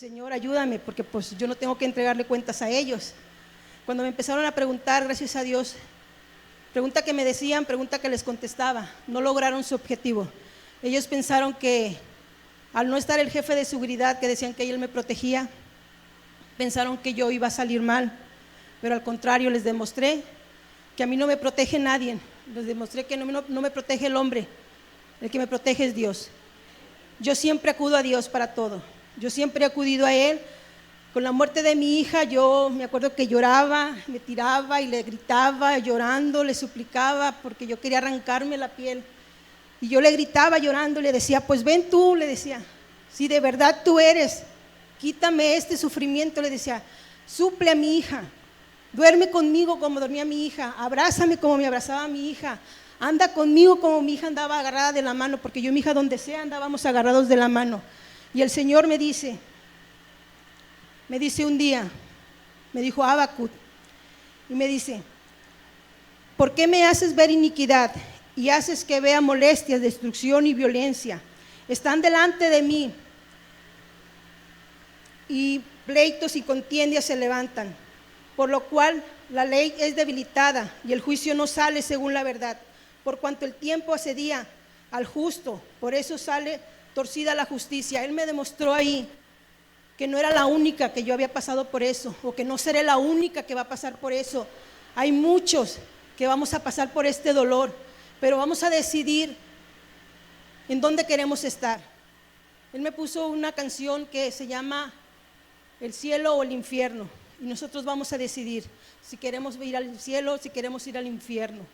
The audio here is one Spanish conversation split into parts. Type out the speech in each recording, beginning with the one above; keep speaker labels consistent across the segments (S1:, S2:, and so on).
S1: Señor, ayúdame, porque pues yo no tengo que entregarle cuentas a ellos. Cuando me empezaron a preguntar, gracias a Dios, pregunta que me decían, pregunta que les contestaba, no lograron su objetivo. Ellos pensaron que al no estar el jefe de seguridad, que decían que él me protegía, pensaron que yo iba a salir mal, pero al contrario, les demostré que a mí no me protege nadie, les demostré que no me protege el hombre, el que me protege es Dios. Yo siempre acudo a Dios para todo. Yo siempre he acudido a Él. Con la muerte de mi hija, yo me acuerdo que lloraba, me tiraba y le gritaba, llorando, le suplicaba, porque yo quería arrancarme la piel. Y yo le gritaba llorando, le decía, pues ven tú, le decía, si de verdad tú eres, quítame este sufrimiento, le decía, suple a mi hija, duerme conmigo como dormía mi hija, abrázame como me abrazaba mi hija, anda conmigo como mi hija andaba agarrada de la mano, porque yo y mi hija donde sea andábamos agarrados de la mano. Y el Señor me dice un día, me dijo Habacuc, y me dice, ¿por qué me haces ver iniquidad y haces que vea molestias, destrucción y violencia? Están delante de mí y pleitos y contiendas se levantan, por lo cual la ley es debilitada y el juicio no sale según la verdad. Por cuanto el tiempo asedia al justo, por eso sale torcida la justicia. Él me demostró ahí que no era la única que yo había pasado por eso, o que no seré la única que va a pasar por eso. Hay muchos que vamos a pasar por este dolor, pero vamos a decidir en dónde queremos estar. Él me puso una canción que se llama El cielo o el infierno, y nosotros vamos a decidir si queremos ir al cielo, si queremos ir al infierno.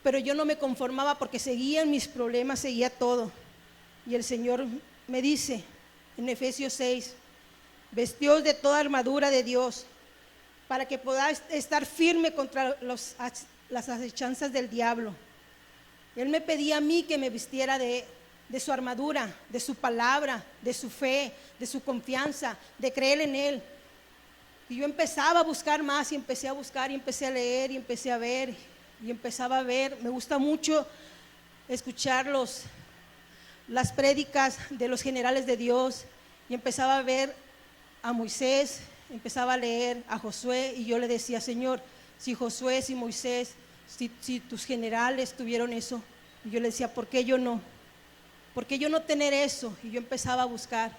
S1: Pero yo no me conformaba porque seguían mis problemas, seguía todo. Y el Señor me dice en Efesios 6, vestíos de toda armadura de Dios, para que podáis estar firme contra las acechanzas del diablo. Él me pedía a mí que me vistiera de su armadura, de su palabra, de su fe, de su confianza, de creer en Él. Y yo empezaba a buscar más, y empecé a buscar, y empecé a leer, y empecé a ver, y empezaba a ver. Me gusta mucho escuchar las prédicas de los generales de Dios, y empezaba a ver a Moisés, empezaba a leer a Josué, y yo le decía, Señor, si Josué, si Moisés, si tus generales tuvieron eso, y yo le decía, ¿por qué yo no? ¿Por qué yo no tener eso? Y yo empezaba a buscar,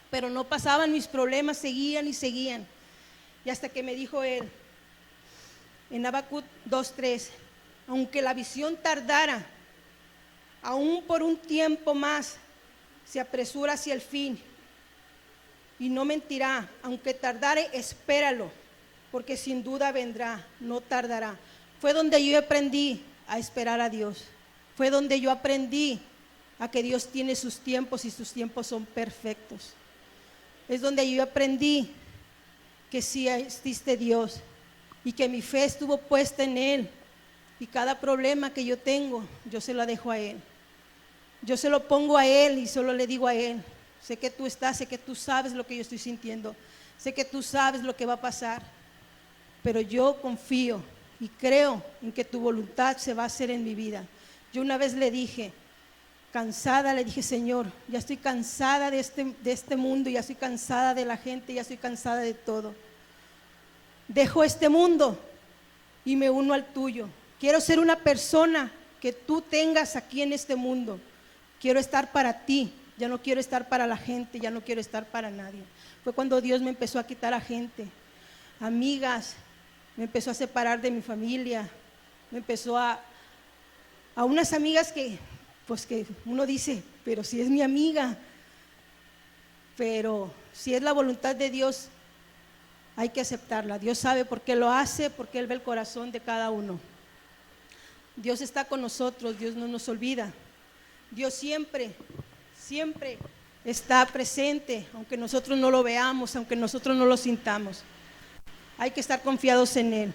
S1: pero no pasaban mis problemas, seguían y seguían, y hasta que me dijo él, en Habacuc 2:3, aunque la visión tardara, aún por un tiempo más, se apresura hacia el fin, y no mentirá, aunque tardare, espéralo, porque sin duda vendrá, no tardará. Fue donde yo aprendí a esperar a Dios, fue donde yo aprendí a que Dios tiene sus tiempos y sus tiempos son perfectos. Es donde yo aprendí que sí existe Dios y que mi fe estuvo puesta en Él, y cada problema que yo tengo, yo se lo dejo a Él. Yo se lo pongo a Él y solo le digo a Él, sé que tú estás, sé que tú sabes lo que yo estoy sintiendo, sé que tú sabes lo que va a pasar, pero yo confío y creo en que tu voluntad se va a hacer en mi vida. Yo una vez le dije, cansada, le dije, Señor, ya estoy cansada de este mundo, ya estoy cansada de la gente, ya estoy cansada de todo. Dejo este mundo y me uno al tuyo. Quiero ser una persona que tú tengas aquí en este mundo. Quiero estar para ti, ya no quiero estar para la gente, ya no quiero estar para nadie. Fue cuando Dios me empezó a quitar a gente, amigas, me empezó a separar de mi familia, me empezó a unas amigas que uno dice, pero si es mi amiga, pero si es la voluntad de Dios, hay que aceptarla. Dios sabe por qué lo hace, porque Él ve el corazón de cada uno. Dios está con nosotros, Dios no nos olvida. Dios siempre está presente, aunque nosotros no lo veamos, aunque nosotros no lo sintamos. Hay que estar confiados en Él.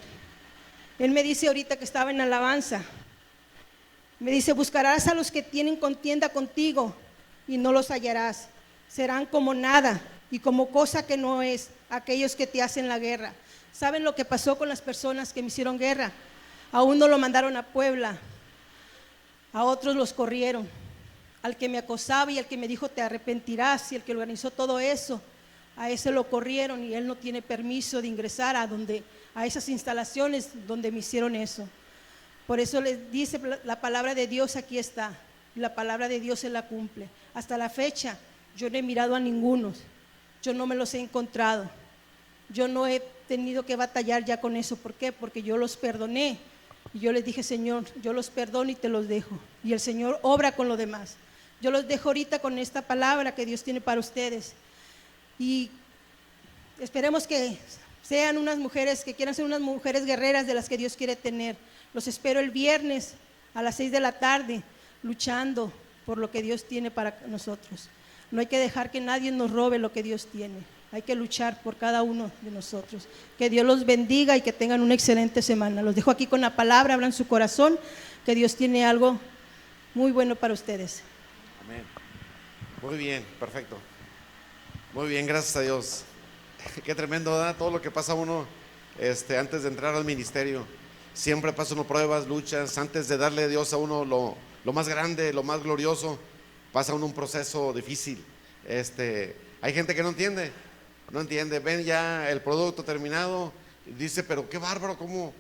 S1: Él me dice ahorita que estaba en alabanza, me dice, buscarás a los que tienen contienda contigo y no los hallarás. Serán como nada y como cosa que no es aquellos que te hacen la guerra. ¿Saben lo que pasó con las personas que me hicieron guerra? A uno lo mandaron a Puebla, a otros los corrieron, al que me acosaba y al que me dijo te arrepentirás, y el que organizó todo eso, a ese lo corrieron y él no tiene permiso de ingresar a esas instalaciones donde me hicieron eso. Por eso les dice la palabra de Dios, aquí está, la palabra de Dios se la cumple. Hasta la fecha yo no he mirado a ninguno, yo no me los he encontrado, yo no he tenido que batallar ya con eso. ¿Por qué? Porque yo los perdoné y yo les dije, Señor, yo los perdono y te los dejo, y el Señor obra con lo demás. Yo los dejo ahorita con esta palabra que Dios tiene para ustedes, y esperemos que sean unas mujeres que quieran ser unas mujeres guerreras de las que Dios quiere tener. Los espero el viernes a las 6 de la tarde, luchando por lo que Dios tiene para nosotros. No hay que dejar que nadie nos robe lo que Dios tiene, hay que luchar por cada uno de nosotros. Que Dios los bendiga y que tengan una excelente semana. Los dejo aquí con la palabra, abran su corazón, que Dios tiene algo muy bueno para ustedes.
S2: Amén. Muy bien, perfecto. Muy bien, gracias a Dios. Qué tremendo, ¿verdad? Todo lo que pasa uno antes de entrar al ministerio. Siempre pasa uno pruebas, luchas. Antes de darle a Dios a uno lo más grande, lo más glorioso, pasa uno un proceso difícil. Hay gente que no entiende, ven ya el producto terminado y dice, pero qué bárbaro, cómo,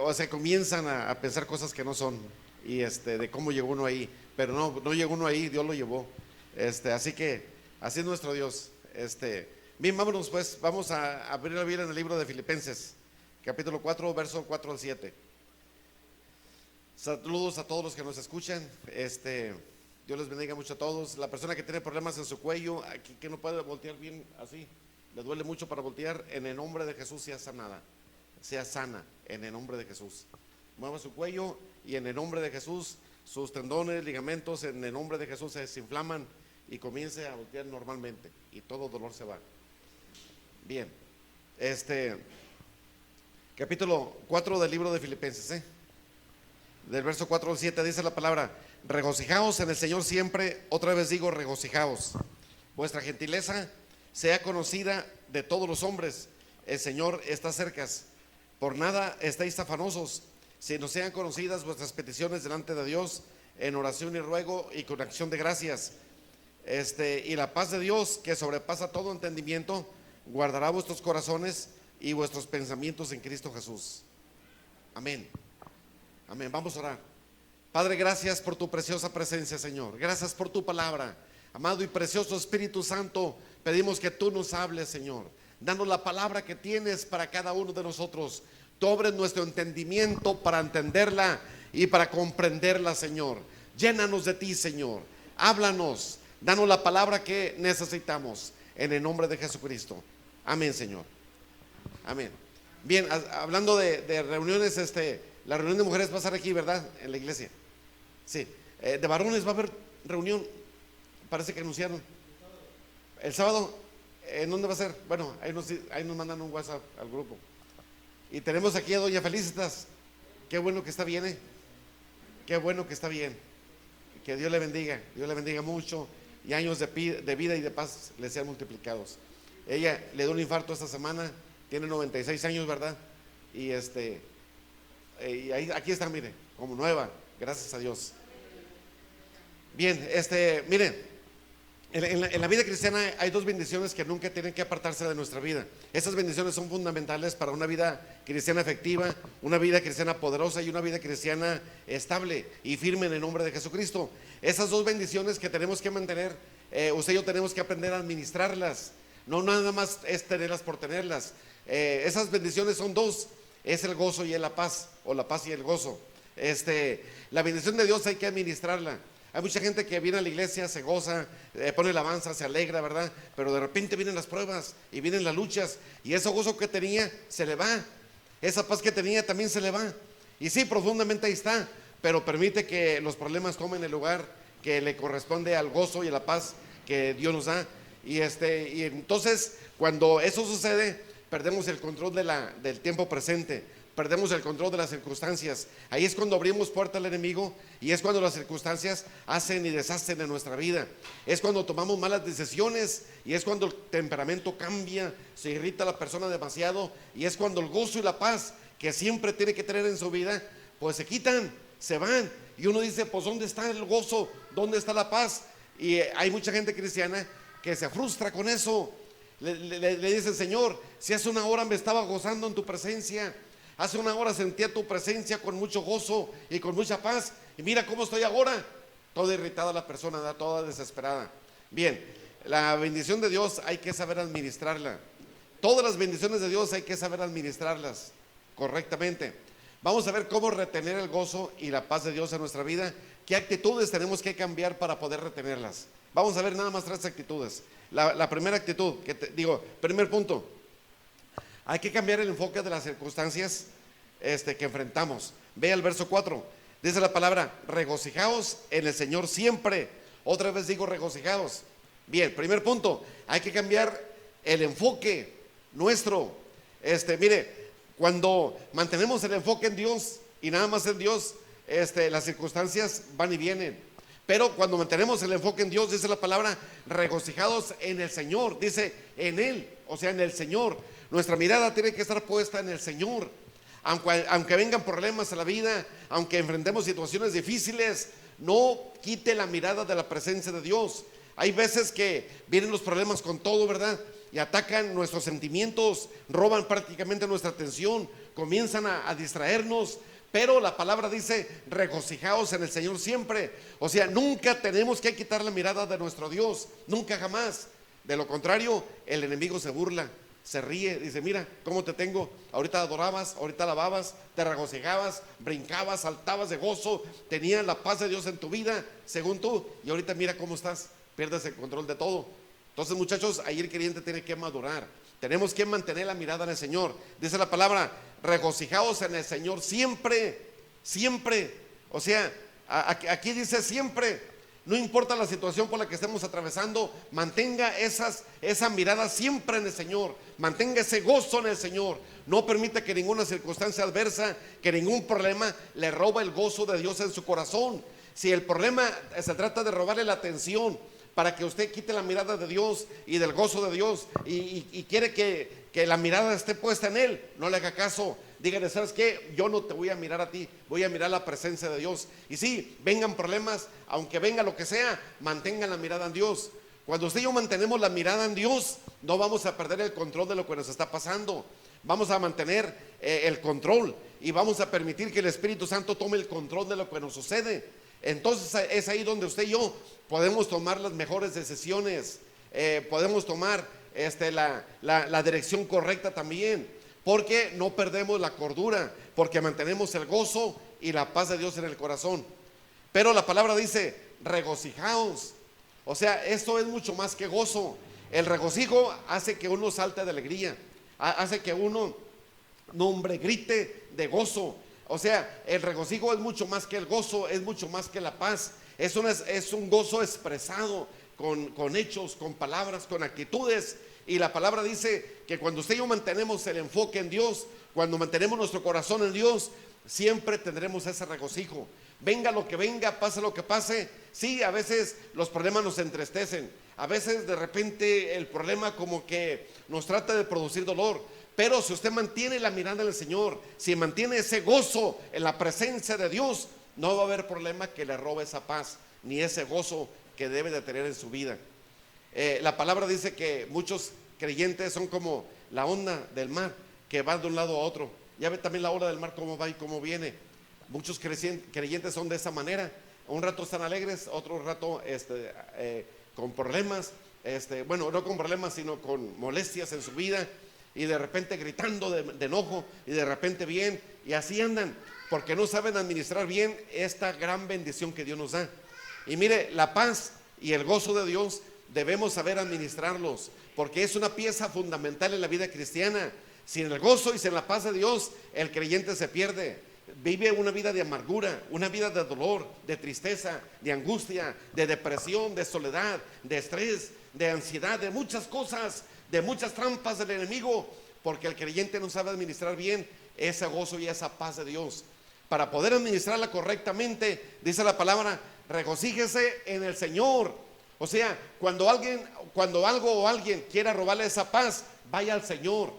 S2: o sea, comienzan a pensar cosas que no son, y de cómo llegó uno ahí, pero no llegó uno ahí, Dios lo llevó. Así que así es nuestro Dios. Bien, vámonos pues, vamos a abrir la Biblia en el libro de Filipenses, capítulo 4, verso 4 al 7. Saludos a todos los que nos escuchan. Dios les bendiga mucho a todos. La persona que tiene problemas en su cuello, aquí, que no puede voltear bien así, le duele mucho para voltear, en el nombre de Jesús sea sanada, sea sana en el nombre de Jesús. Mueva su cuello y en el nombre de Jesús sus tendones, ligamentos, en el nombre de Jesús se desinflaman y comience a voltear normalmente y todo dolor se va. Bien, capítulo 4 del libro de Filipenses, del verso 4 al 7 dice la palabra: regocijaos en el Señor siempre. Otra vez digo, regocijaos. Vuestra gentileza sea conocida de todos los hombres, el Señor está cerca. Por nada estáis afanosos, sino sean conocidas vuestras peticiones delante de Dios en oración y ruego y con acción de gracias. Y la paz de Dios, que sobrepasa todo entendimiento, guardará vuestros corazones y vuestros pensamientos en Cristo Jesús. Amén. Amén. Vamos a orar. Padre, gracias por tu preciosa presencia, Señor. Gracias por tu palabra. Amado y precioso Espíritu Santo, pedimos que tú nos hables, Señor. Danos la palabra que tienes para cada uno de nosotros. Tú abres nuestro entendimiento para entenderla y para comprenderla, Señor. Llénanos de ti, Señor. Háblanos. Danos la palabra que necesitamos. En el nombre de Jesucristo. Amén, Señor. Amén. Bien, hablando de reuniones, la reunión de mujeres va a ser aquí, ¿verdad? En la iglesia. Sí. De varones va a haber reunión. Parece que anunciaron. El sábado, ¿en dónde va a ser? Bueno, ahí nos mandan un WhatsApp al grupo. Y tenemos aquí a doña Felicitas. Qué bueno que está bien, Qué bueno que está bien. Que Dios le bendiga mucho, y años de vida y de paz le sean multiplicados. Ella le dio un infarto esta semana, tiene 96 años, ¿verdad? Y y aquí está, mire, como nueva, gracias a Dios. Bien, mire, en la vida cristiana hay dos bendiciones que nunca tienen que apartarse de nuestra vida. Esas bendiciones son fundamentales para una vida cristiana efectiva, una vida cristiana poderosa y una vida cristiana estable y firme en el nombre de Jesucristo. Esas dos bendiciones que tenemos que mantener, usted y yo tenemos que aprender a administrarlas. No nada más es tenerlas por tenerlas. Esas bendiciones son dos: es el gozo y la paz, o la paz y el gozo. La bendición de Dios hay que administrarla. Hay mucha gente que viene a la iglesia, se goza, pone alabanza, se alegra, ¿verdad? Pero de repente vienen las pruebas y vienen las luchas, y ese gozo que tenía se le va, esa paz que tenía también se le va. Y sí, profundamente ahí está, pero permite que los problemas tomen el lugar que le corresponde al gozo y a la paz que Dios nos da. Y entonces, cuando eso sucede, perdemos el control del tiempo presente, perdemos el control de las circunstancias. Ahí es cuando abrimos puerta al enemigo, y es cuando las circunstancias hacen y deshacen en nuestra vida. Es cuando tomamos malas decisiones, y es cuando el temperamento cambia, se irrita la persona demasiado, y es cuando el gozo y la paz que siempre tiene que tener en su vida, pues se quitan, se van. Y uno dice, pues ¿dónde está el gozo? ¿Dónde está la paz? Y hay mucha gente cristiana que se frustra con eso. Le dice, Señor, si hace una hora me estaba gozando en tu presencia, hace una hora sentía tu presencia con mucho gozo y con mucha paz, y mira cómo estoy ahora. Toda irritada la persona, toda desesperada. Bien, la bendición de Dios hay que saber administrarla. Todas las bendiciones de Dios hay que saber administrarlas correctamente. Vamos a ver cómo retener el gozo y la paz de Dios en nuestra vida. ¿Qué actitudes tenemos que cambiar para poder retenerlas? Vamos a ver nada más 3 actitudes. La primera actitud, primer punto, hay que cambiar el enfoque de las circunstancias que enfrentamos. Ve el verso 4, dice la palabra, regocijaos en el Señor siempre. Otra vez digo regocijaos. Bien, primer punto, hay que cambiar el enfoque nuestro. Mire, cuando mantenemos el enfoque en Dios y nada más en Dios, las circunstancias van y vienen. Pero cuando mantenemos el enfoque en Dios, dice la palabra, regocijados en el Señor, dice en Él, o sea, en el Señor. Nuestra mirada tiene que estar puesta en el Señor. Aunque vengan problemas a la vida, aunque enfrentemos situaciones difíciles, no quite la mirada de la presencia de Dios. Hay veces que vienen los problemas con todo, ¿verdad? Y atacan nuestros sentimientos, roban prácticamente nuestra atención, comienzan a distraernos. Pero la palabra dice, regocijaos en el Señor siempre. O sea, nunca tenemos que quitar la mirada de nuestro Dios, nunca jamás. De lo contrario, el enemigo se burla, se ríe, dice, mira cómo te tengo, ahorita adorabas, ahorita alababas, te regocijabas, brincabas, saltabas de gozo, tenías la paz de Dios en tu vida, según tú, y ahorita mira cómo estás, pierdes el control de todo. Entonces, muchachos, ahí el creyente tiene que madurar. Tenemos que mantener la mirada en el Señor. Dice la palabra, regocijaos en el Señor siempre, siempre. O sea, aquí dice siempre. No importa la situación por la que estemos atravesando, mantenga esa mirada siempre en el Señor. Mantenga ese gozo en el Señor. No permita que ninguna circunstancia adversa, que ningún problema le robe el gozo de Dios en su corazón. Si el problema se trata de robarle la atención, para que usted quite la mirada de Dios y del gozo de Dios y quiere que la mirada esté puesta en Él, no le haga caso. Dígale, ¿sabes qué? Yo no te voy a mirar a ti, voy a mirar la presencia de Dios. Y sí, vengan problemas, aunque venga lo que sea, mantengan la mirada en Dios. Cuando usted y yo mantenemos la mirada en Dios, no vamos a perder el control de lo que nos está pasando. Vamos a mantener el control y vamos a permitir que el Espíritu Santo tome el control de lo que nos sucede. Entonces es ahí donde usted y yo podemos tomar las mejores decisiones, podemos tomar la dirección correcta también, porque no perdemos la cordura, porque mantenemos el gozo y la paz de Dios en el corazón. Pero la palabra dice, regocijaos. O sea, esto es mucho más que gozo. El regocijo hace que uno salte de alegría, hace que uno, no hombre, grite de gozo. O sea, el regocijo es mucho más que el gozo, es mucho más que la paz. Es un gozo expresado con hechos, con palabras, con actitudes. Y la palabra dice que cuando usted y yo mantenemos el enfoque en Dios, cuando mantenemos nuestro corazón en Dios, siempre tendremos ese regocijo. Venga lo que venga, pase lo que pase. Sí, a veces los problemas nos entristecen. A veces de repente el problema como que nos trata de producir dolor. Pero si usted mantiene la mirada en el Señor, si mantiene ese gozo en la presencia de Dios, no va a haber problema que le robe esa paz, ni ese gozo que debe de tener en su vida. La palabra dice que muchos creyentes son como la onda del mar, que va de un lado a otro. Ya ve también la ola del mar cómo va y cómo viene. Muchos creyentes son de esa manera. Un rato están alegres, otro rato con problemas. Bueno, no con problemas, sino con molestias en su vida. Y de repente gritando de enojo, y de repente bien, y así andan, porque no saben administrar bien esta gran bendición que Dios nos da. Y mire, la paz y el gozo de Dios debemos saber administrarlos, porque es una pieza fundamental en la vida cristiana. Sin el gozo y sin la paz de Dios, el creyente se pierde. Vive una vida de amargura, una vida de dolor, de tristeza, de angustia, de depresión, de soledad, de estrés, de ansiedad, de muchas cosas, de muchas trampas del enemigo, porque el creyente no sabe administrar bien ese gozo y esa paz de Dios. Para poder administrarla correctamente, dice la palabra, regocíjese en el Señor. O sea, cuando algo o alguien quiera robarle esa paz, vaya al Señor.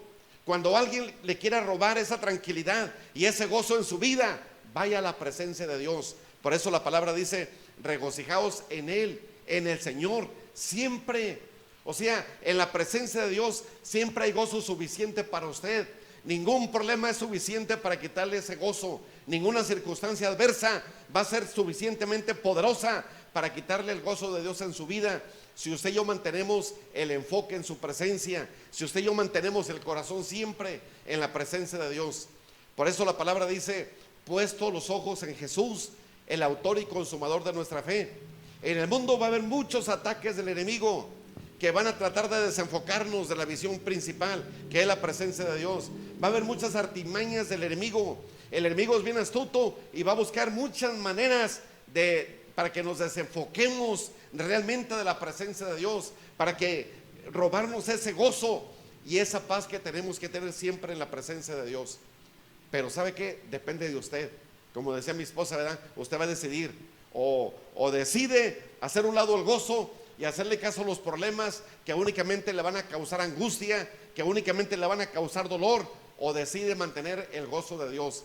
S2: Cuando alguien le quiera robar esa tranquilidad y ese gozo en su vida, vaya a la presencia de Dios. Por eso la palabra dice, regocijaos en Él, en el Señor, siempre. O sea, en la presencia de Dios siempre hay gozo suficiente para usted. Ningún problema es suficiente para quitarle ese gozo. Ninguna circunstancia adversa va a ser suficientemente poderosa para quitarle el gozo de Dios en su vida. Si usted y yo mantenemos el enfoque en su presencia, si usted y yo mantenemos el corazón siempre en la presencia de Dios. Por eso la palabra dice, puesto los ojos en Jesús, el autor y consumador de nuestra fe. En el mundo va a haber muchos ataques del enemigo que van a tratar de desenfocarnos de la visión principal, que es la presencia de Dios. Va a haber muchas artimañas del enemigo. El enemigo es bien astuto y va a buscar muchas maneras para que nos desenfoquemos realmente de la presencia de Dios, para que robarnos ese gozo y esa paz que tenemos que tener siempre en la presencia de Dios. Pero ¿sabe qué? Depende de usted. Como decía mi esposa, ¿verdad? Usted va a decidir, o decide hacer un lado el gozo y hacerle caso a los problemas que únicamente le van a causar angustia, que únicamente le van a causar dolor, o decide mantener el gozo de Dios.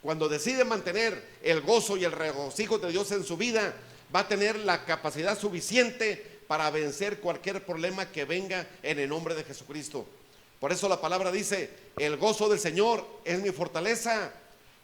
S2: Cuando decide mantener el gozo y el regocijo de Dios en su vida, va a tener la capacidad suficiente para vencer cualquier problema que venga en el nombre de Jesucristo. Por eso la palabra dice, el gozo del Señor es mi fortaleza.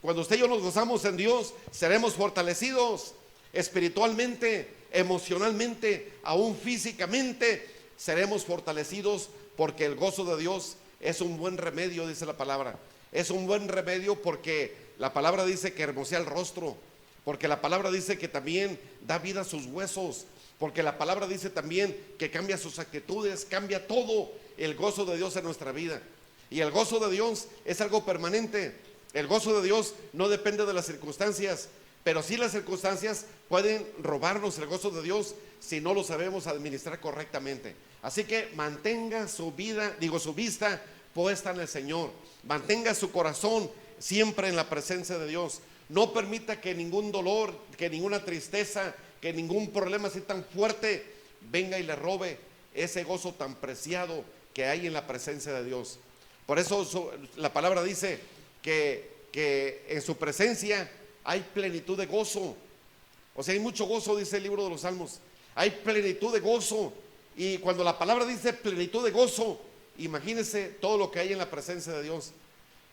S2: Cuando usted y yo nos gozamos en Dios, seremos fortalecidos espiritualmente, emocionalmente, aún físicamente, seremos fortalecidos, porque el gozo de Dios es un buen remedio, dice la palabra. Es un buen remedio porque la palabra dice que hermosea el rostro, porque la palabra dice que también da vida a sus huesos, porque la palabra dice también que cambia sus actitudes, cambia todo el gozo de Dios en nuestra vida. Y el gozo de Dios es algo permanente. El gozo de Dios no depende de las circunstancias, pero sí las circunstancias pueden robarnos el gozo de Dios si no lo sabemos administrar correctamente. Así que mantenga su vista puesta en el Señor. Mantenga su corazón siempre en la presencia de Dios. No permita que ningún dolor, que ninguna tristeza, que ningún problema así tan fuerte venga y le robe ese gozo tan preciado que hay en la presencia de Dios. Por eso la palabra dice que en su presencia hay plenitud de gozo. O sea, hay mucho gozo, dice el libro de los Salmos. Hay plenitud de gozo. Y cuando la palabra dice plenitud de gozo, imagínense todo lo que hay en la presencia de Dios.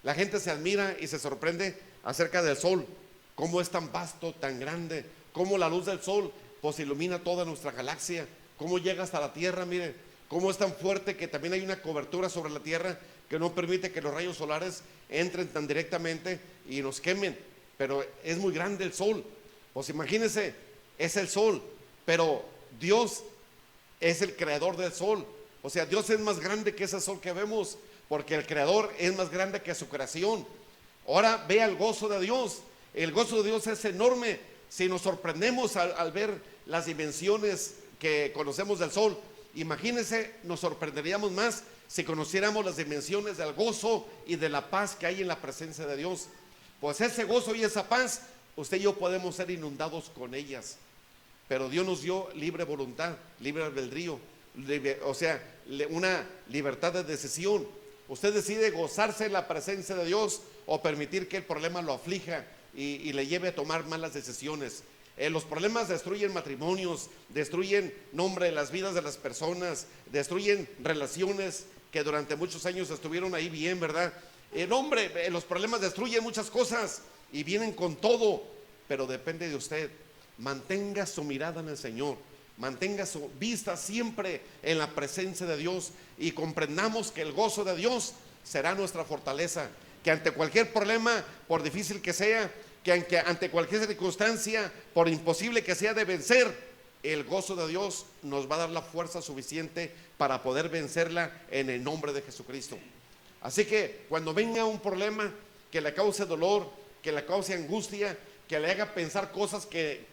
S2: La gente se admira y se sorprende acerca del sol, cómo es tan vasto, tan grande, cómo la luz del sol pues ilumina toda nuestra galaxia, cómo llega hasta la tierra. Miren, cómo es tan fuerte que también hay una cobertura sobre la tierra que no permite que los rayos solares entren tan directamente y nos quemen. Pero es muy grande el sol. Pues imagínense, es el sol, pero Dios es el creador del sol. O sea, Dios es más grande que ese sol que vemos, porque el creador es más grande que su creación. Ahora vea el gozo de Dios. El gozo de Dios es enorme. Si nos sorprendemos al ver las dimensiones que conocemos del sol, imagínense, nos sorprenderíamos más si conociéramos las dimensiones del gozo y de la paz que hay en la presencia de Dios. Pues ese gozo y esa paz, usted y yo podemos ser inundados con ellas. Pero Dios nos dio libre voluntad, libre albedrío, o sea, una libertad de decisión. Usted decide gozarse en la presencia de Dios o permitir que el problema lo aflija y le lleve a tomar malas decisiones. Los problemas destruyen matrimonios, destruyen las vidas de las personas, destruyen relaciones que durante muchos años estuvieron ahí bien, ¿verdad? Los problemas destruyen muchas cosas y vienen con todo, pero depende de usted. Mantenga su mirada en el Señor, mantenga su vista siempre en la presencia de Dios y comprendamos que el gozo de Dios será nuestra fortaleza, que ante cualquier problema, por difícil que sea, que ante cualquier circunstancia, por imposible que sea de vencer, el gozo de Dios nos va a dar la fuerza suficiente para poder vencerla en el nombre de Jesucristo. Así que cuando venga un problema que le cause dolor, que le cause angustia, que le haga pensar cosas que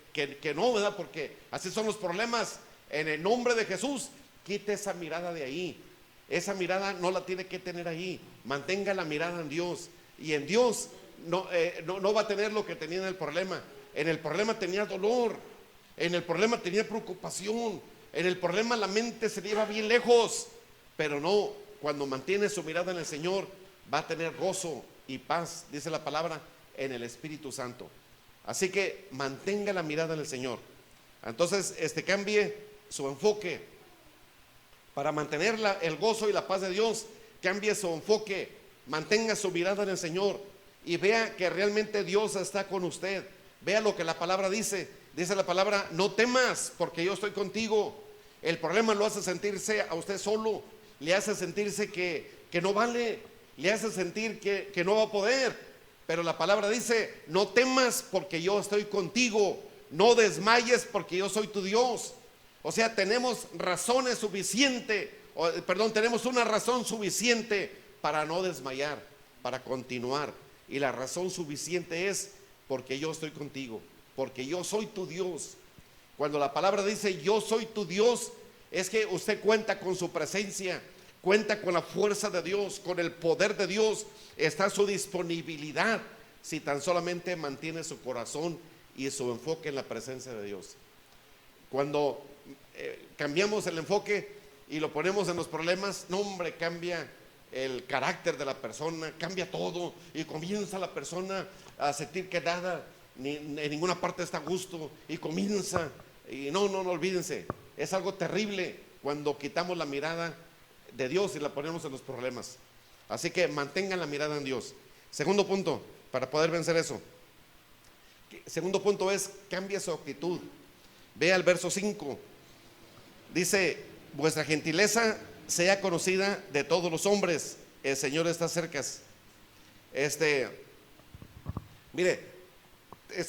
S2: no, ¿verdad? Porque así son los problemas. En el nombre de Jesús, quite esa mirada de ahí. Esa mirada no la tiene que tener ahí. Mantenga la mirada en Dios. Y en Dios no va a tener lo que tenía en el problema. En el problema tenía dolor. En el problema tenía preocupación. En el problema la mente se lleva bien lejos. Pero no, cuando mantiene su mirada en el Señor, va a tener gozo y paz, dice la palabra, en el Espíritu Santo. Así que mantenga la mirada en el Señor. Entonces, cambie su enfoque para mantener el gozo y la paz de Dios. Cambie su enfoque, mantenga su mirada en el Señor y vea que realmente Dios está con usted. Vea lo que la palabra dice. Dice la palabra: no temas, porque yo estoy contigo. El problema lo hace sentirse a usted solo, le hace sentirse que no vale, le hace sentir que no va a poder. Pero la palabra dice: no temas, porque yo estoy contigo. No desmayes, porque yo soy tu Dios. O sea, tenemos razones suficientes, tenemos una razón suficiente para no desmayar, para continuar. Y la razón suficiente es: porque yo estoy contigo, porque yo soy tu Dios. Cuando la palabra dice yo soy tu Dios, es que usted cuenta con su presencia, cuenta con la fuerza de Dios, con el poder de Dios. Está a su disponibilidad si tan solamente mantiene su corazón y su enfoque en la presencia de Dios. Cuando cambiamos el enfoque y lo ponemos en los problemas, no hombre, cambia el carácter de la persona, cambia todo y comienza la persona a sentir que nada, en ninguna parte está a gusto, y comienza, y no olvídense, es algo terrible cuando quitamos la mirada de Dios y la ponemos en los problemas. Así que mantengan la mirada en Dios. Segundo punto, para poder vencer eso. Segundo punto es: cambia su actitud. Vea el verso 5. Dice: vuestra gentileza sea conocida de todos los hombres, el Señor está cerca. Mire,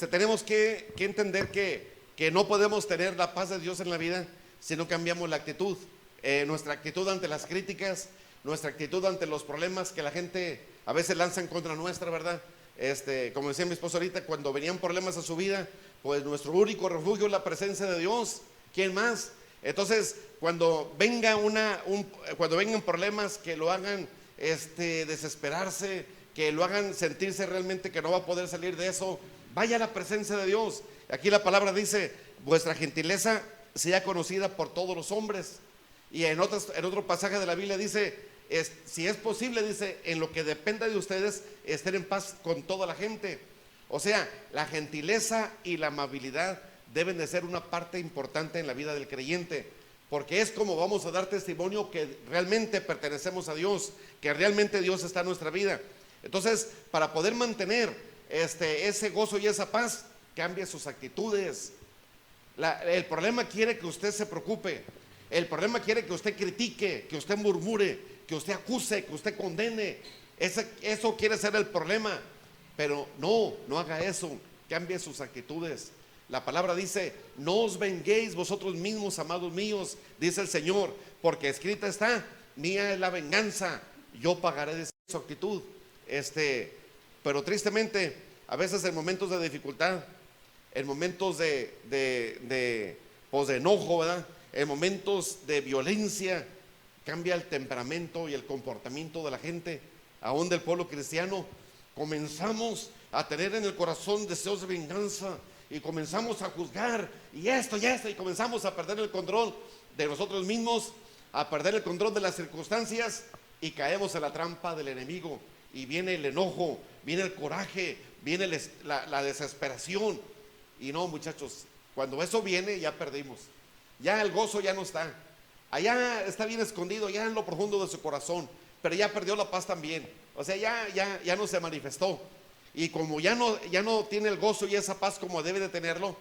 S2: tenemos que entender que no podemos tener la paz de Dios en la vida si no cambiamos la actitud. Nuestra actitud ante las críticas, nuestra actitud ante los problemas que la gente a veces lanza en contra nuestra, ¿verdad? Como decía mi esposo ahorita, cuando venían problemas a su vida, pues nuestro único refugio es la presencia de Dios. ¿Quién más? Entonces, cuando vengan problemas que lo hagan desesperarse, que lo hagan sentirse realmente que no va a poder salir de eso, vaya a la presencia de Dios. Aquí la palabra dice: vuestra gentileza sea conocida por todos los hombres. Y en otro pasaje de la Biblia dice: si es posible, dice, en lo que dependa de ustedes, estén en paz con toda la gente. O sea, la gentileza y la amabilidad deben de ser una parte importante en la vida del creyente, porque es como vamos a dar testimonio que realmente pertenecemos a Dios, que realmente Dios está en nuestra vida. Entonces, para poder mantener ese gozo y esa paz, cambie sus actitudes. El problema quiere que usted se preocupe, el problema quiere que usted critique, que usted murmure, que usted acuse, que usted condene. Eso quiere ser el problema. Pero no haga eso, cambie sus actitudes. La palabra dice: no os venguéis vosotros mismos, amados míos, dice el Señor, porque escrita está: mía es la venganza, yo pagaré de su actitud. Pero tristemente, a veces en momentos de dificultad, en momentos de enojo, ¿verdad?, en momentos de violencia, cambia el temperamento y el comportamiento de la gente, aún del pueblo cristiano. Comenzamos a tener en el corazón deseos de venganza y comenzamos a juzgar y esto, y comenzamos a perder el control de nosotros mismos, a perder el control de las circunstancias, y caemos en la trampa del enemigo. Y viene el enojo, viene el coraje, viene la desesperación. Y no, muchachos, cuando eso viene, ya perdimos. Ya el gozo ya no está. Allá está bien escondido, ya en lo profundo de su corazón, pero ya perdió la paz también. O sea, ya no se manifestó. Y como ya no tiene el gozo y esa paz como debe de tenerlo,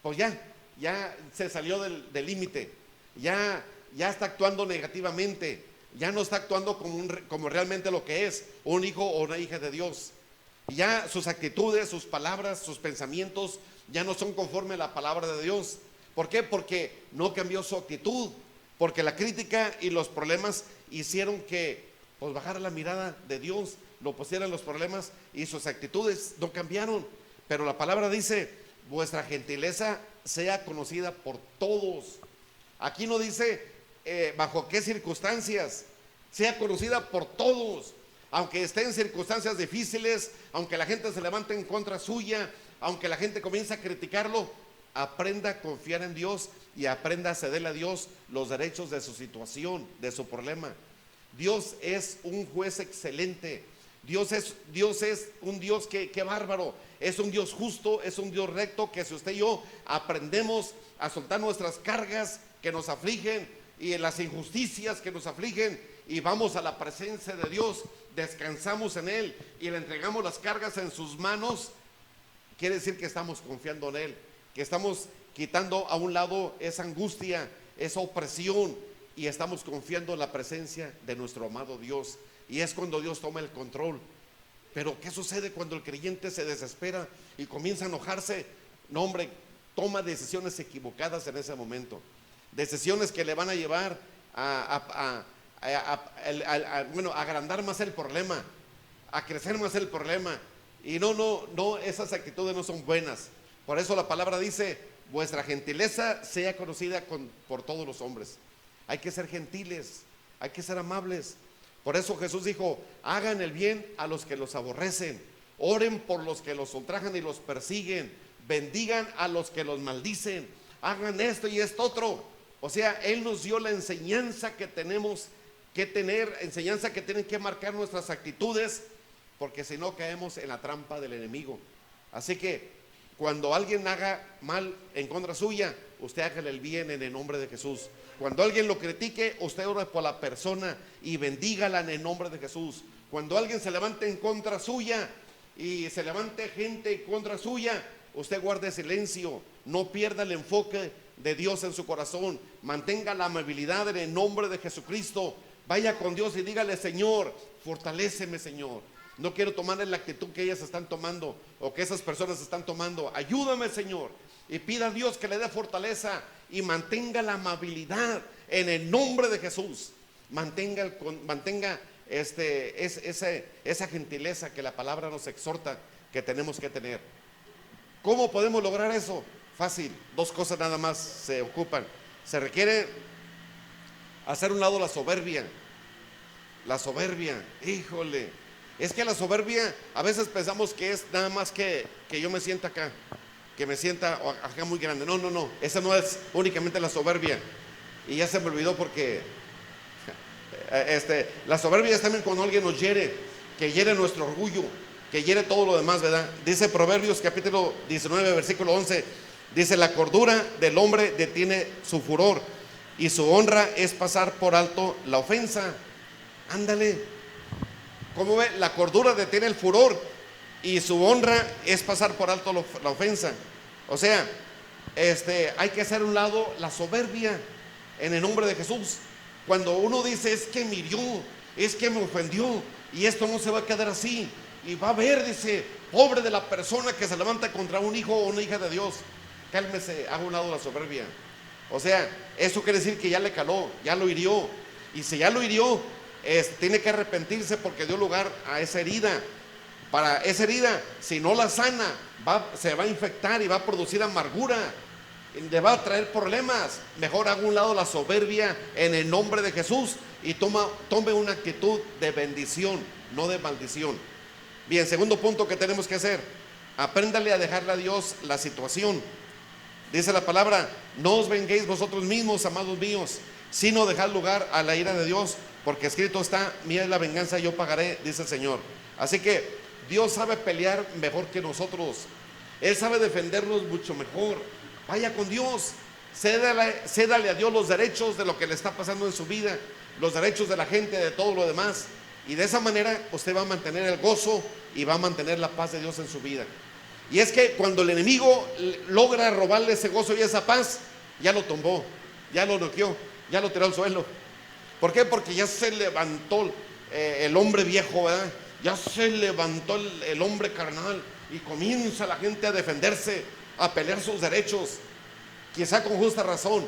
S2: pues ya se salió del límite. Ya está actuando negativamente. Ya no está actuando como realmente lo que es un hijo o una hija de Dios. Y ya sus actitudes, sus palabras, sus pensamientos ya no son conforme a la palabra de Dios. ¿Por qué? Porque no cambió su actitud, porque la crítica y los problemas hicieron que pues bajara la mirada de Dios, lo pusieran los problemas y sus actitudes no cambiaron. Pero la palabra dice: vuestra gentileza sea conocida por todos. Aquí no dice bajo qué circunstancias, sea conocida por todos. Aunque esté en circunstancias difíciles, aunque la gente se levante en contra suya, aunque la gente comience a criticarlo, aprenda a confiar en Dios y aprenda a cederle a Dios los derechos de su situación, de su problema. Dios es un juez excelente. Dios es un Dios que bárbaro. Es un Dios justo, es un Dios recto, que si usted y yo aprendemos a soltar nuestras cargas que nos afligen y las injusticias que nos afligen, y vamos a la presencia de Dios, descansamos en Él y le entregamos las cargas en sus manos, quiere decir que estamos confiando en Él, que estamos quitando a un lado esa angustia, esa opresión, y estamos confiando en la presencia de nuestro amado Dios. Y es cuando Dios toma el control. Pero ¿qué sucede cuando el creyente se desespera y comienza a enojarse? No, hombre, toma decisiones equivocadas en ese momento, decisiones que le van a llevar a agrandar más el problema, a crecer más el problema. Y no, esas actitudes no son buenas. Por eso la palabra dice: vuestra gentileza sea conocida por todos los hombres. Hay que ser gentiles, hay que ser amables. Por eso Jesús dijo: hagan el bien a los que los aborrecen, oren por los que los ultrajan y los persiguen, bendigan a los que los maldicen, hagan esto y esto otro. O sea, Él nos dio la enseñanza que tenemos que tener, enseñanza que tienen que marcar nuestras actitudes, porque si no caemos en la trampa del enemigo. Así que cuando alguien haga mal en contra suya, usted hágale el bien en el nombre de Jesús. Cuando alguien lo critique, usted ore por la persona y bendígala en el nombre de Jesús. Cuando alguien se levante en contra suya y se levante gente en contra suya, usted guarde silencio, no pierda el enfoque de Dios en su corazón, mantenga la amabilidad en el nombre de Jesucristo. Vaya con Dios y dígale: Señor, fortaléceme, Señor. No quiero tomar la actitud que ellas están tomando o que esas personas están tomando. Ayúdame, Señor. Y pida a Dios que le dé fortaleza y mantenga la amabilidad en el nombre de Jesús. Mantenga esa gentileza que la palabra nos exhorta que tenemos que tener. ¿Cómo podemos lograr eso? Fácil, dos cosas nada más se ocupan. Se requiere hacer a un lado la soberbia. La soberbia, híjole, es que la soberbia a veces pensamos que es nada más que yo me sienta acá, que me sienta acá muy grande. No, esa no es únicamente la soberbia. Y ya se me olvidó porque la soberbia es también cuando alguien nos hiere, que hiere nuestro orgullo, que hiere todo lo demás, ¿verdad? Dice Proverbios capítulo 19 versículo 11, dice: la cordura del hombre detiene su furor y su honra es pasar por alto la ofensa. Ándale, ¿cómo ve? La cordura detiene el furor y su honra es pasar por alto la ofensa. O sea, hay que hacer a un lado la soberbia en el nombre de Jesús. Cuando uno dice: es que me hirió, es que me ofendió, y esto no se va a quedar así, y va a ver, dice, pobre de la persona que se levanta contra un hijo o una hija de Dios. Cálmese, haga a un lado la soberbia. O sea, eso quiere decir que ya le caló, ya lo hirió, y si ya lo hirió, tiene que arrepentirse porque dio lugar a esa herida. Para esa herida, si no la sana, se va a infectar y va a producir amargura, le va a traer problemas. Mejor haga a un lado la soberbia en el nombre de Jesús y tome una actitud de bendición, no de maldición. Bien, segundo punto que tenemos que hacer: apréndale a dejarle a Dios la situación. Dice la palabra: no os venguéis vosotros mismos, amados míos, sino dejad lugar a la ira de Dios, porque escrito está: mía es la venganza, yo pagaré, dice el Señor. Así que Dios sabe pelear mejor que nosotros. Él sabe defendernos mucho mejor. Vaya con Dios, cédale a Dios los derechos de lo que le está pasando en su vida, los derechos de la gente, de todo lo demás, y de esa manera usted va a mantener el gozo y va a mantener la paz de Dios en su vida. Y es que cuando el enemigo logra robarle ese gozo y esa paz, ya lo tumbó, ya lo noqueó, ya lo tiró al suelo. ¿Por qué? Porque ya se levantó el hombre viejo, ¿verdad? Ya se levantó el hombre carnal y comienza la gente a defenderse, a pelear sus derechos, quizá con justa razón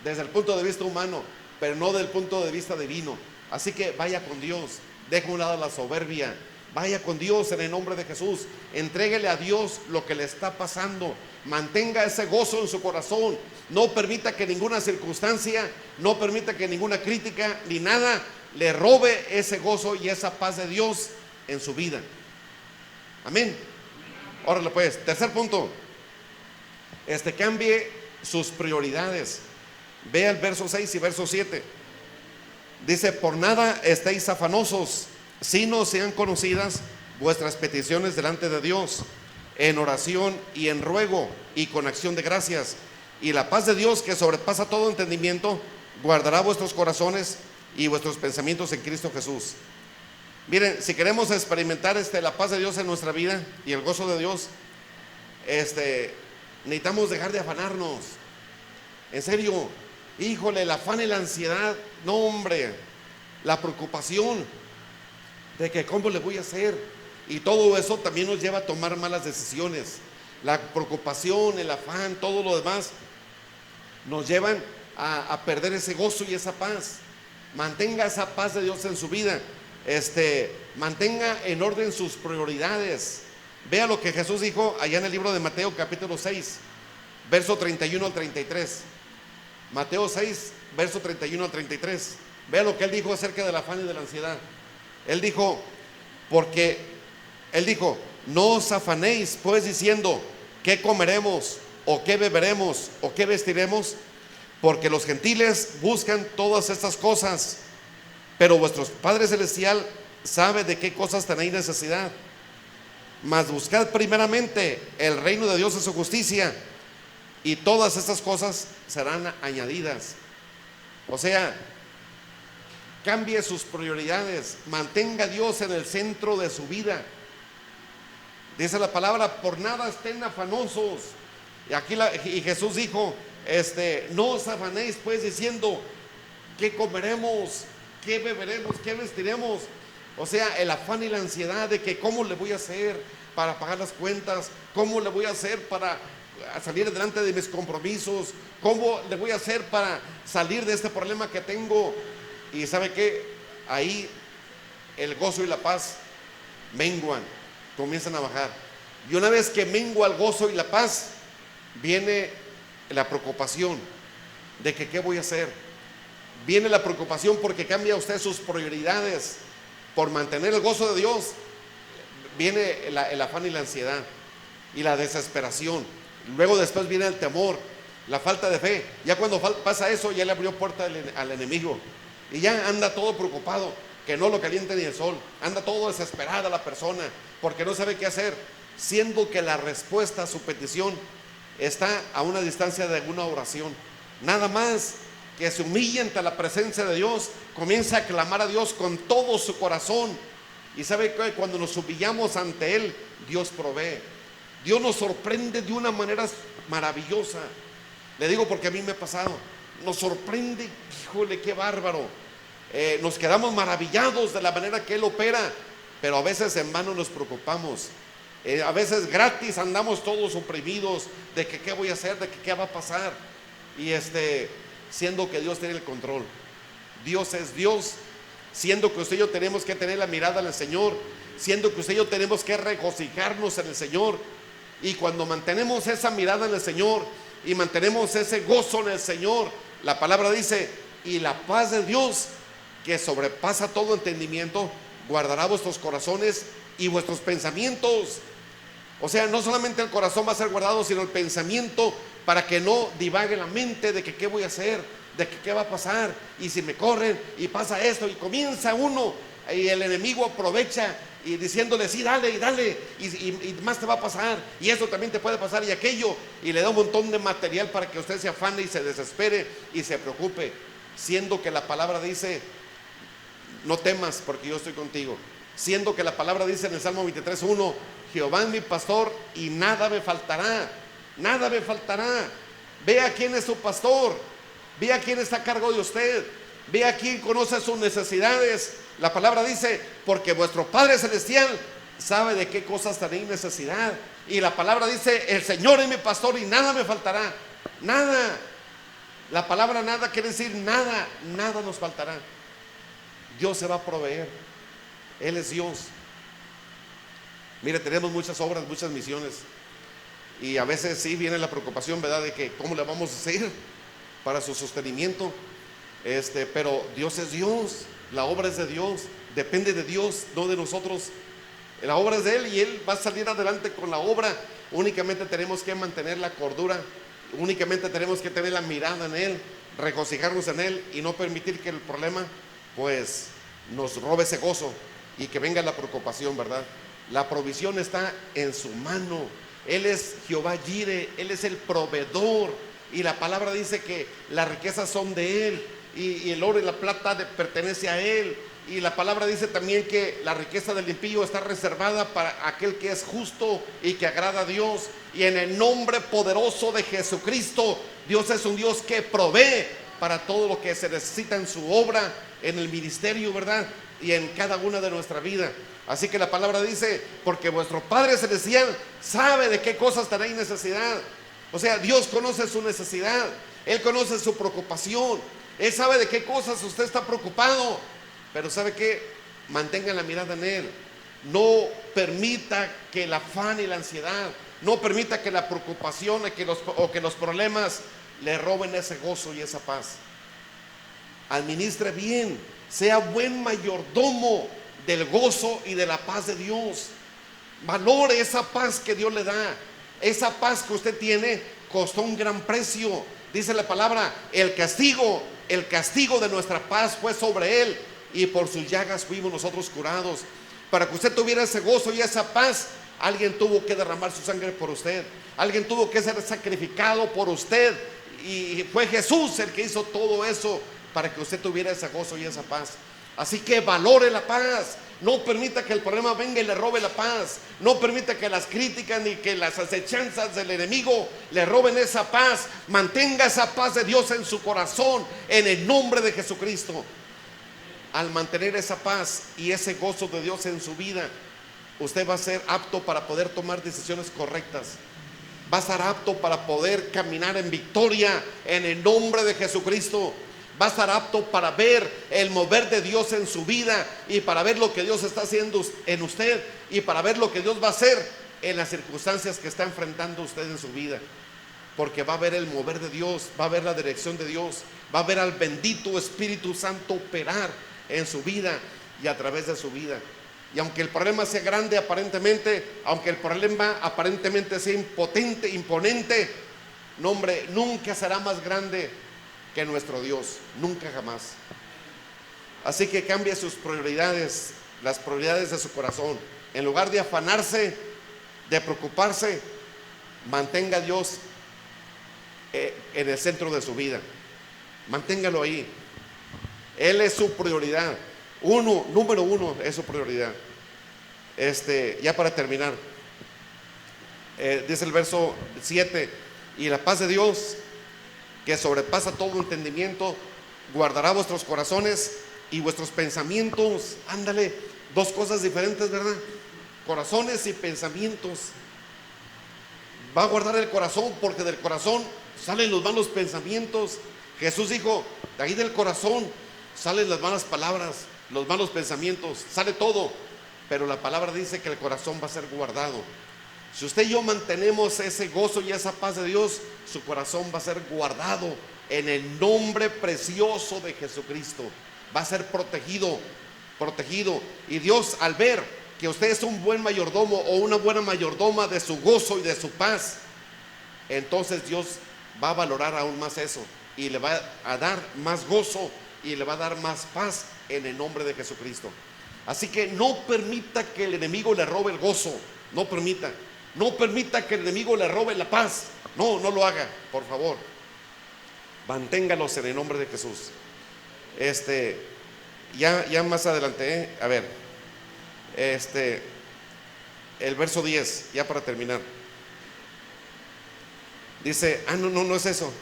S2: desde el punto de vista humano, pero no desde el punto de vista divino. Así que vaya con Dios, deje a un lado la soberbia, vaya con Dios en el nombre de Jesús, entréguele a Dios lo que le está pasando, mantenga ese gozo en su corazón, no permita que ninguna circunstancia, no permita que ninguna crítica ni nada le robe ese gozo y esa paz de Dios en su vida. Amén. Órale pues, tercer punto, cambie sus prioridades. Vea el verso 6 y verso 7. Dice: por nada estéis afanosos, si no sean conocidas vuestras peticiones delante de Dios, en oración y en ruego y con acción de gracias. Y la paz de Dios, que sobrepasa todo entendimiento, guardará vuestros corazones y vuestros pensamientos en Cristo Jesús. Miren, si queremos experimentar la paz de Dios en nuestra vida y el gozo de Dios, necesitamos dejar de afanarnos. En serio, híjole, el afán y la ansiedad, no hombre, la preocupación de que cómo le voy a hacer, y todo eso también nos lleva a tomar malas decisiones. La preocupación, el afán, todo lo demás nos llevan a perder ese gozo y esa paz. Mantenga esa paz de Dios en su vida. Mantenga en orden sus prioridades. Vea lo que Jesús dijo allá en el libro de Mateo capítulo 6, verso 31 al 33. Mateo 6, verso 31 al 33. Vea lo que él dijo acerca del afán y de la ansiedad. Él dijo, no os afanéis pues diciendo, ¿qué comeremos? ¿O qué beberemos? ¿O qué vestiremos? Porque los gentiles buscan todas estas cosas, pero vuestro Padre Celestial sabe de qué cosas tenéis necesidad. Mas buscad primeramente el reino de Dios y su justicia, y todas estas cosas serán añadidas. O sea, cambie sus prioridades, mantenga a Dios en el centro de su vida. Dice la palabra, por nada estén afanosos. Y Jesús dijo, no os afanéis pues diciendo, ¿qué comeremos? ¿Qué beberemos? ¿Qué vestiremos? O sea, el afán y la ansiedad de que cómo le voy a hacer para pagar las cuentas, cómo le voy a hacer para salir adelante de mis compromisos, cómo le voy a hacer para salir de este problema que tengo. Y ¿sabe qué? Ahí el gozo y la paz menguan, comienzan a bajar. Y una vez que mengua el gozo y la paz, viene la preocupación de que qué voy a hacer. Viene la preocupación porque cambia usted sus prioridades. Por mantener el gozo de Dios, viene el afán y la ansiedad y la desesperación. Luego después viene el temor, la falta de fe. Ya cuando pasa eso, ya le abrió puerta al enemigo. Y ya anda todo preocupado, que no lo caliente ni el sol. Anda todo desesperada la persona, porque no sabe qué hacer, siendo que la respuesta a su petición está a una distancia de una oración. Nada más que se humille ante la presencia de Dios, comienza a clamar a Dios con todo su corazón. Y sabe que cuando nos humillamos ante Él, Dios provee. Dios nos sorprende de una manera maravillosa. Le digo porque a mí me ha pasado. Nos sorprende, híjole, qué bárbaro. Nos quedamos maravillados de la manera que Él opera, pero a veces en vano nos preocupamos. A veces gratis andamos todos oprimidos de que qué voy a hacer, de que qué va a pasar. Y siendo que Dios tiene el control. Dios es Dios, siendo que usted y yo tenemos que tener la mirada en el Señor, siendo que usted y yo tenemos que regocijarnos en el Señor. Y cuando mantenemos esa mirada en el Señor y mantenemos ese gozo en el Señor, la palabra dice, y la paz de Dios, que sobrepasa todo entendimiento, guardará vuestros corazones y vuestros pensamientos. O sea, no solamente el corazón va a ser guardado, sino el pensamiento, para que no divague la mente de que qué voy a hacer, de que qué va a pasar, y si me corren y pasa esto, y comienza uno, y el enemigo aprovecha y diciéndole, sí, dale y dale, y más te va a pasar, y eso también te puede pasar, y aquello, y le da un montón de material para que usted se afane y se desespere y se preocupe, siendo que la palabra dice, no temas porque yo estoy contigo. Siendo que la palabra dice en el Salmo 23:1, Jehová es mi pastor y nada me faltará, nada me faltará. Vea quién es su pastor, vea quién está a cargo de usted, vea quién conoce sus necesidades. La palabra dice, porque vuestro Padre Celestial sabe de qué cosas tenéis necesidad. Y la palabra dice, el Señor es mi pastor y nada me faltará, nada. La palabra nada quiere decir nada, nada nos faltará. Dios se va a proveer, Él es Dios. Mire, tenemos muchas obras, muchas misiones, y a veces sí viene la preocupación, ¿verdad?, de que cómo le vamos a hacer para su sostenimiento. Pero Dios es Dios, la obra es de Dios, depende de Dios, no de nosotros. La obra es de Él y Él va a salir adelante con la obra. Únicamente tenemos que mantener la cordura, únicamente tenemos que tener la mirada en Él, regocijarnos en Él y no permitir que el problema pues nos robe ese gozo y que venga la preocupación, ¿verdad? La provisión está en su mano. Él es Jehová Jireh, Él es el proveedor. Y la palabra dice que las riquezas son de Él, y el oro y la plata pertenece a Él. Y la palabra dice también que la riqueza del impío está reservada para aquel que es justo y que agrada a Dios. Y en el nombre poderoso de Jesucristo, Dios es un Dios que provee para todo lo que se necesita en su obra, en el ministerio, ¿verdad? Y en cada una de nuestra vida. Así que la palabra dice, porque vuestro Padre Celestial sabe de qué cosas tenéis necesidad. O sea, Dios conoce su necesidad, Él conoce su preocupación, Él sabe de qué cosas usted está preocupado. Pero ¿sabe qué? Mantenga la mirada en Él. No permita que el afán y la ansiedad, no permita que la preocupación o que los problemas le roben ese gozo y esa paz. Administre bien, sea buen mayordomo del gozo y de la paz de Dios. Valore esa paz que Dios le da. Esa paz que usted tiene costó un gran precio. Dice la palabra, el castigo de nuestra paz fue sobre Él, y por sus llagas fuimos nosotros curados. Para que usted tuviera ese gozo y esa paz, alguien tuvo que derramar su sangre por usted, alguien tuvo que ser sacrificado por usted, y fue Jesús el que hizo todo eso para que usted tuviera ese gozo y esa paz. Así que valore la paz. No permita que el problema venga y le robe la paz. No permita que las críticas ni que las acechanzas del enemigo le roben esa paz. Mantenga esa paz de Dios en su corazón, en el nombre de Jesucristo. Al mantener esa paz y ese gozo de Dios en su vida, usted va a ser apto para poder tomar decisiones correctas. Va a estar apto para poder caminar en victoria en el nombre de Jesucristo. Va a estar apto para ver el mover de Dios en su vida, y para ver lo que Dios está haciendo en usted, y para ver lo que Dios va a hacer en las circunstancias que está enfrentando usted en su vida. Porque va a ver el mover de Dios, va a ver la dirección de Dios, va a ver al bendito Espíritu Santo operar en su vida y a través de su vida. Y aunque el problema sea grande aparentemente, aunque el problema aparentemente sea impotente, imponente, no, hombre, nunca será más grande que nuestro Dios, nunca jamás. Así que cambie sus prioridades, las prioridades de su corazón. En lugar de afanarse, de preocuparse, mantenga a Dios en el centro de su vida. Manténgalo ahí. Él es su prioridad. Número uno es su prioridad. Ya para terminar, dice el verso 7: y la paz de Dios, que sobrepasa todo entendimiento, guardará vuestros corazones y vuestros pensamientos. Ándale, dos cosas diferentes, ¿verdad? Corazones y pensamientos. Va a guardar el corazón, porque del corazón salen los malos pensamientos. Jesús dijo, de ahí del corazón salen las malas palabras, los malos pensamientos, sale todo. Pero la palabra dice que el corazón va a ser guardado. Si usted y yo mantenemos ese gozo y esa paz de Dios, su corazón va a ser guardado en el nombre precioso de Jesucristo. Va a ser protegido. Y Dios, al ver que usted es un buen mayordomo o una buena mayordoma de su gozo y de su paz, entonces Dios va a valorar aún más eso, y le va a dar más gozo y le va a dar más paz en el nombre de Jesucristo. Así que no permita que el enemigo le robe el gozo. No permita que el enemigo le robe la paz. No lo haga, por favor. Manténgalos en el nombre de Jesús. Ya más adelante, a ver, el verso 10, ya para terminar. Dice, no es eso.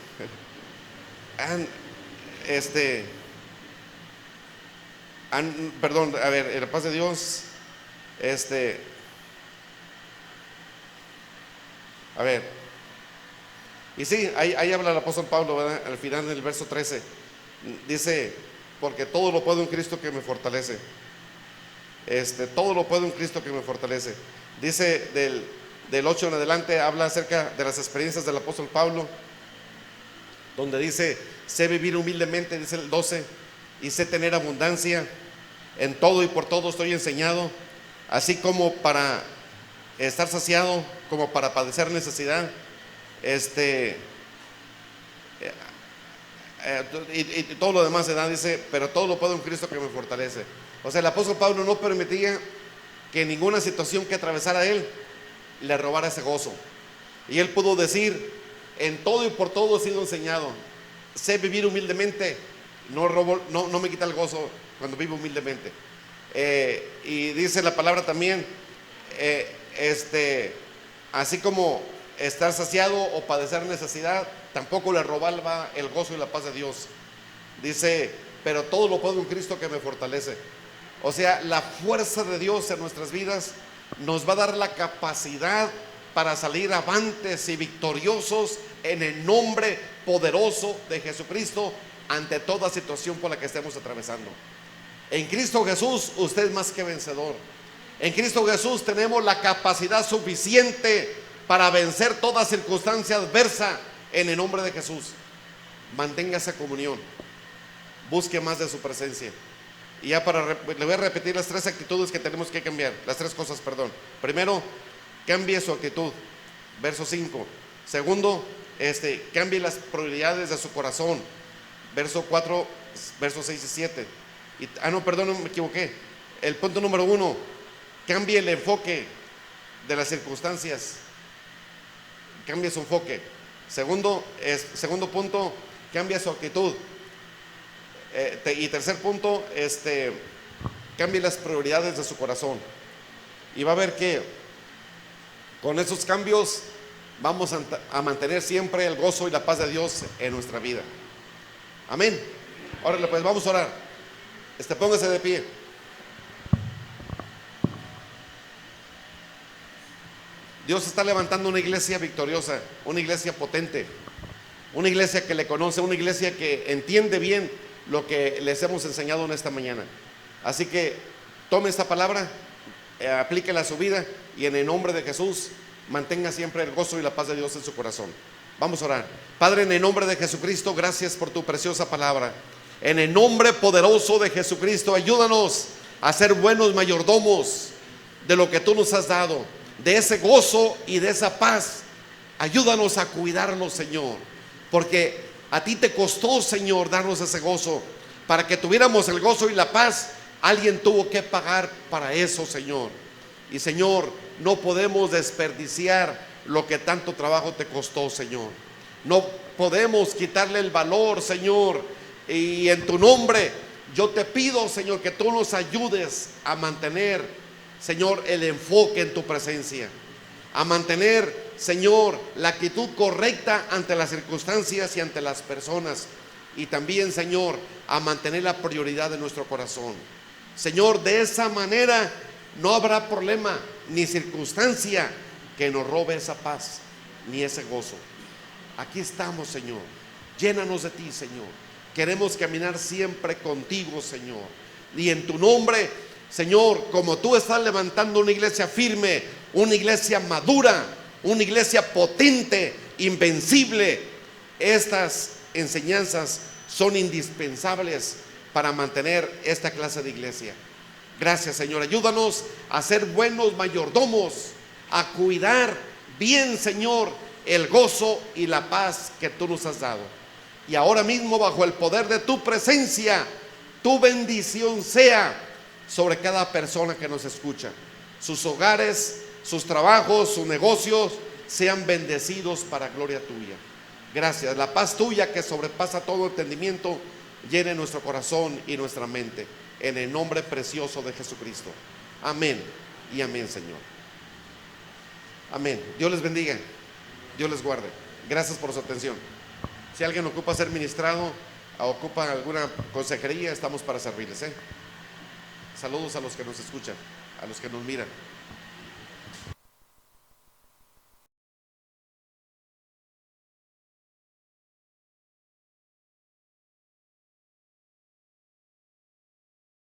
S2: Perdón, a ver, la paz de Dios, a ver, y sí, ahí habla el apóstol Pablo, ¿verdad? Al final del verso 13, dice, porque todo lo puedo en Cristo que me fortalece. Todo lo puedo en Cristo que me fortalece. Dice del 8 en adelante, habla acerca de las experiencias del apóstol Pablo, donde dice, sé vivir humildemente, dice el 12, y sé tener abundancia. En todo y por todo estoy enseñado, así como para estar saciado, como para padecer necesidad. y todo lo demás se da, dice, pero todo lo puedo en Cristo que me fortalece. O sea, el apóstol Pablo no permitía que ninguna situación que atravesara él le robara ese gozo. Y él pudo decir, en todo y por todo he sido enseñado, sé vivir humildemente, no me quita el gozo cuando vivo humildemente. Y dice la palabra también, así como estar saciado o padecer necesidad, tampoco le robaba el gozo y la paz de Dios. Dice, pero todo lo puedo en Cristo que me fortalece. O sea, la fuerza de Dios en nuestras vidas nos va a dar la capacidad para salir avantes y victoriosos en el nombre poderoso de Jesucristo ante toda situación por la que estemos atravesando. En Cristo Jesús usted es más que vencedor. En Cristo Jesús tenemos la capacidad suficiente para vencer toda circunstancia adversa en el nombre de Jesús. Mantenga esa comunión, busque más de su presencia. Y ya le voy a repetir las tres actitudes que tenemos que cambiar, las tres cosas, perdón. Primero, cambie su actitud, verso 5. Segundo, cambie las prioridades de su corazón, verso 4, versos 6 y 7. Perdón, me equivoqué. El punto número 1, cambie el enfoque de las circunstancias, cambie su enfoque. Segundo punto, cambia su actitud. Y tercer punto, cambie las prioridades de su corazón. Y va a ver que con esos cambios vamos a mantener siempre el gozo y la paz de Dios en nuestra vida. Amén. Órale, pues vamos a orar. Póngase de pie. Dios está levantando una iglesia victoriosa, una iglesia potente, una iglesia que le conoce, una iglesia que entiende bien lo que les hemos enseñado en esta mañana. Así que tome esta palabra, aplíquela a su vida y en el nombre de Jesús mantenga siempre el gozo y la paz de Dios en su corazón. Vamos a orar. Padre, en el nombre de Jesucristo, gracias por tu preciosa palabra. En el nombre poderoso de Jesucristo, ayúdanos a ser buenos mayordomos de lo que tú nos has dado, de ese gozo y de esa paz. Ayúdanos a cuidarnos, Señor, porque a ti te costó, Señor, darnos ese gozo. Para que tuviéramos el gozo y la paz, alguien tuvo que pagar para eso, Señor. Y Señor, no podemos desperdiciar lo que tanto trabajo te costó, Señor. No podemos quitarle el valor, Señor. Y en tu nombre yo te pido, Señor, que tú nos ayudes a mantener, Señor, el enfoque en tu presencia, a mantener, Señor, la actitud correcta ante las circunstancias y ante las personas, y también, Señor, a mantener la prioridad de nuestro corazón. Señor, de esa manera no habrá problema ni circunstancia que nos robe esa paz ni ese gozo. Aquí estamos, Señor. Llénanos de ti, Señor. Queremos caminar siempre contigo, Señor. Y en tu nombre, Señor, como tú estás levantando una iglesia firme, una iglesia madura, una iglesia potente, invencible, estas enseñanzas son indispensables para mantener esta clase de iglesia. Gracias, Señor. Ayúdanos a ser buenos mayordomos, a cuidar bien, Señor, el gozo y la paz que tú nos has dado. Y ahora mismo, bajo el poder de tu presencia, tu bendición sea sobre cada persona que nos escucha. Sus hogares, sus trabajos, sus negocios sean bendecidos para gloria tuya. Gracias. La paz tuya que sobrepasa todo entendimiento llene nuestro corazón y nuestra mente. En el nombre precioso de Jesucristo. Amén y amén, Señor. Amén. Dios les bendiga. Dios les guarde. Gracias por su atención. Si alguien ocupa ser ministrado, ocupa alguna consejería, estamos para servirles. Saludos a los que nos escuchan, a los que nos miran.